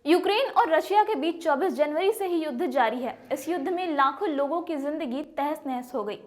Ukraine और Russia के बीच 24 जनवरी से ही युद्ध जारी है। इस युद्ध में लाखों लोगों की जिंदगी तहस नहस हो गई।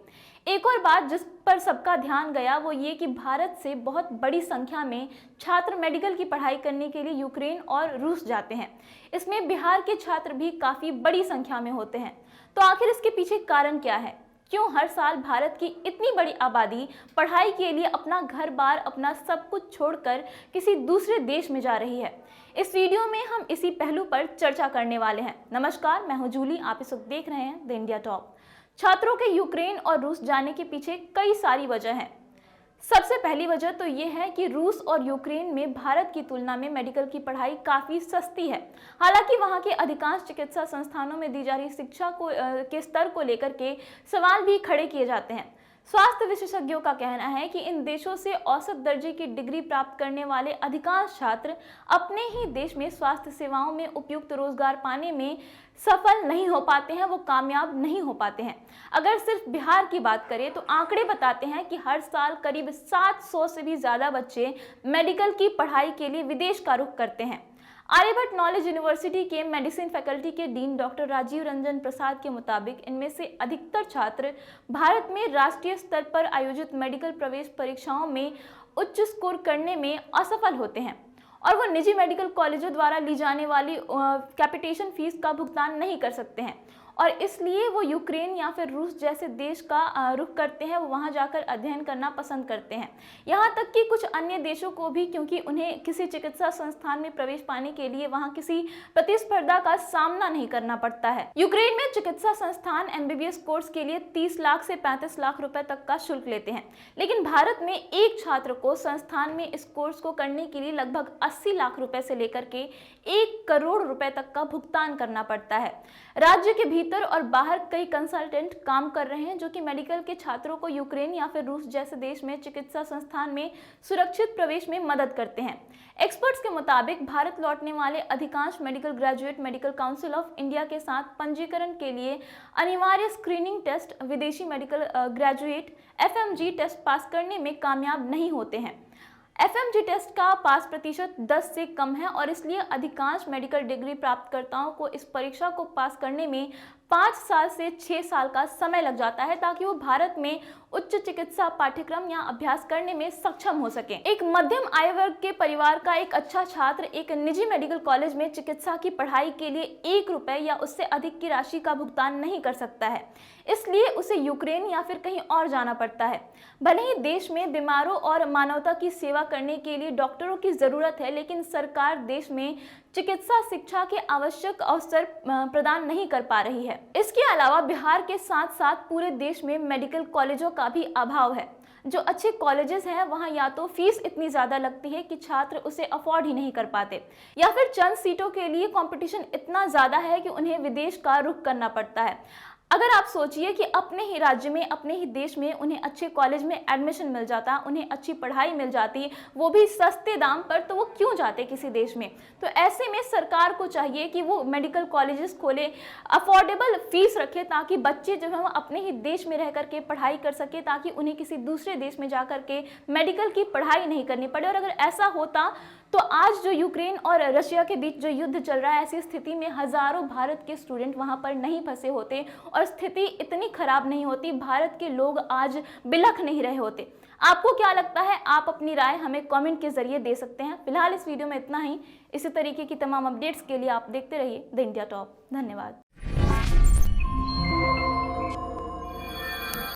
एक और बात जिस पर सबका ध्यान गया वो ये कि भारत से बहुत बड़ी संख्या में छात्र मेडिकल की पढ़ाई करने के लिए यूक्रेन और रूस जाते हैं। इसमें बिहार के छात्र भी काफी बड़ी संख्या में होते हैं। तो आखिर इसके पीछे कारण क्या है? क्यों हर साल भारत की इतनी बड़ी आबादी पढ़ाई के लिए अपना घर बार, अपना सब कुछ छोड़कर किसी दूसरे देश में जा रही है? इस वीडियो में हम इसी पहलू पर चर्चा करने वाले हैं। नमस्कार, मैं हूं जूली। आप इस वक्त देख रहे हैं द इंडिया टॉप। छात्रों के यूक्रेन और रूस जाने के पीछे कई सारी वजह हैं। सबसे पहली वजह तो ये है कि रूस और यूक्रेन में भारत की तुलना में मेडिकल की पढ़ाई काफ़ी सस्ती है। हालांकि वहां के अधिकांश चिकित्सा संस्थानों में दी जा रही शिक्षा के स्तर को लेकर के सवाल भी खड़े किए जाते हैं। स्वास्थ्य विशेषज्ञों का कहना है कि इन देशों से औसत दर्जे की डिग्री प्राप्त करने वाले अधिकांश छात्र अपने ही देश में स्वास्थ्य सेवाओं में उपयुक्त रोजगार पाने में सफल नहीं हो पाते हैं, वो कामयाब नहीं हो पाते हैं। अगर सिर्फ बिहार की बात करें तो आंकड़े बताते हैं कि हर साल करीब 700 से भी ज़्यादा बच्चे मेडिकल की पढ़ाई के लिए विदेश का रुख करते हैं। आर्यभट्ट नॉलेज यूनिवर्सिटी के मेडिसिन फैकल्टी के डीन डॉक्टर राजीव रंजन प्रसाद के मुताबिक इनमें से अधिकतर छात्र भारत में राष्ट्रीय स्तर पर आयोजित मेडिकल प्रवेश परीक्षाओं में उच्च स्कोर करने में असफल होते हैं और वो निजी मेडिकल कॉलेजों द्वारा ली जाने वाली कैपिटेशन फीस का भुगतान नहीं कर सकते हैं और इसलिए वो यूक्रेन या फिर रूस जैसे देश का रुख करते हैं। वो वहाँ जाकर अध्ययन करना पसंद करते हैं। यहाँ तक कि कुछ अन्य देशों को भी, क्योंकि उन्हें किसी चिकित्सा संस्थान में प्रवेश पाने के लिए वहाँ किसी प्रतिस्पर्धा का सामना नहीं करना पड़ता है। यूक्रेन में चिकित्सा संस्थान एमबीबीएस कोर्स के लिए 30 लाख से 35 लाख रुपए तक का शुल्क लेते हैं, लेकिन भारत में एक छात्र को संस्थान में इस कोर्स को करने के लिए लगभग 80 लाख रुपए से लेकर के 1 करोड़ रुपए तक का भुगतान करना पड़ता है। राज्य के भीतर और बाहर कई कंसल्टेंट काम कर रहे हैं जो कि मेडिकल के छात्रों को यूक्रेन या फिर रूस जैसे देश में चिकित्सा संस्थान में सुरक्षित प्रवेश में मदद करते हैं। एक्सपर्ट्स के मुताबिक भारत लौटने वाले अधिकांश medical graduate medical council of India के साथ पंजीकरण के लिए अनिवार्य स्क्रीनिंग टेस्ट, विदेशी medical graduate FMG test pass करने में कामयाब नहीं होते हैं। एफएमजी टेस्ट का पास प्रतिशत 10 से कम है और इसलिए अधिकांश मेडिकल डिग्री प्राप्तकर्ताओं को इस परीक्षा को पास करने में 5 साल से 6 साल का समय लग जाता है ताकि वो भारत में उच्च चिकित्सा पाठ्यक्रम या अभ्यास करने में सक्षम हो सके। एक मध्यम आय वर्ग के परिवार का एक अच्छा छात्र एक निजी मेडिकल कॉलेज में चिकित्सा की पढ़ाई के लिए 1 रुपए या उससे अधिक की राशि का भुगतान नहीं कर सकता है, इसलिए उसे यूक्रेन या फिर कहीं और जाना पड़ता है। भले ही देश में बीमारों और मानवता की सेवा करने के लिए डॉक्टरों की जरूरत है, लेकिन सरकार देश में चिकित्सा शिक्षा के आवश्यक अवसर प्रदान नहीं कर पा रही है। इसके अलावा बिहार के साथ साथ पूरे देश में मेडिकल कॉलेजों का भी अभाव है। जो अच्छे कॉलेजेस हैं वहाँ या तो फीस इतनी ज़्यादा लगती है कि छात्र उसे अफोर्ड ही नहीं कर पाते, या फिर चंद सीटों के लिए कंपटीशन इतना ज़्यादा है कि उन्हें विदेश का रुख करना पड़ता है। अगर आप सोचिए कि अपने ही राज्य में, अपने ही देश में उन्हें अच्छे कॉलेज में एडमिशन मिल जाता, उन्हें अच्छी पढ़ाई मिल जाती, वो भी सस्ते दाम पर, तो वो क्यों जाते किसी देश में? तो ऐसे में सरकार को चाहिए कि वो मेडिकल कॉलेजेस खोले, अफोर्डेबल फीस रखे ताकि बच्चे जो है वो अपने ही देश में रह करके पढ़ाई कर सके, ताकि उन्हें किसी दूसरे देश में जा करके मेडिकल की पढ़ाई नहीं करनी पड़े। और अगर ऐसा होता तो आज जो यूक्रेन और रशिया के बीच जो युद्ध चल रहा है, ऐसी स्थिति में हजारों भारत के स्टूडेंट वहां पर नहीं फंसे होते और स्थिति इतनी खराब नहीं होती, भारत के लोग आज बिलख नहीं रहे होते। आपको क्या लगता है? आप अपनी राय हमें कमेंट के जरिए दे सकते हैं। फिलहाल इस वीडियो में इतना ही। इसी तरीके की तमाम अपडेट्स के लिए आप देखते रहिए द इंडिया टॉप। धन्यवाद।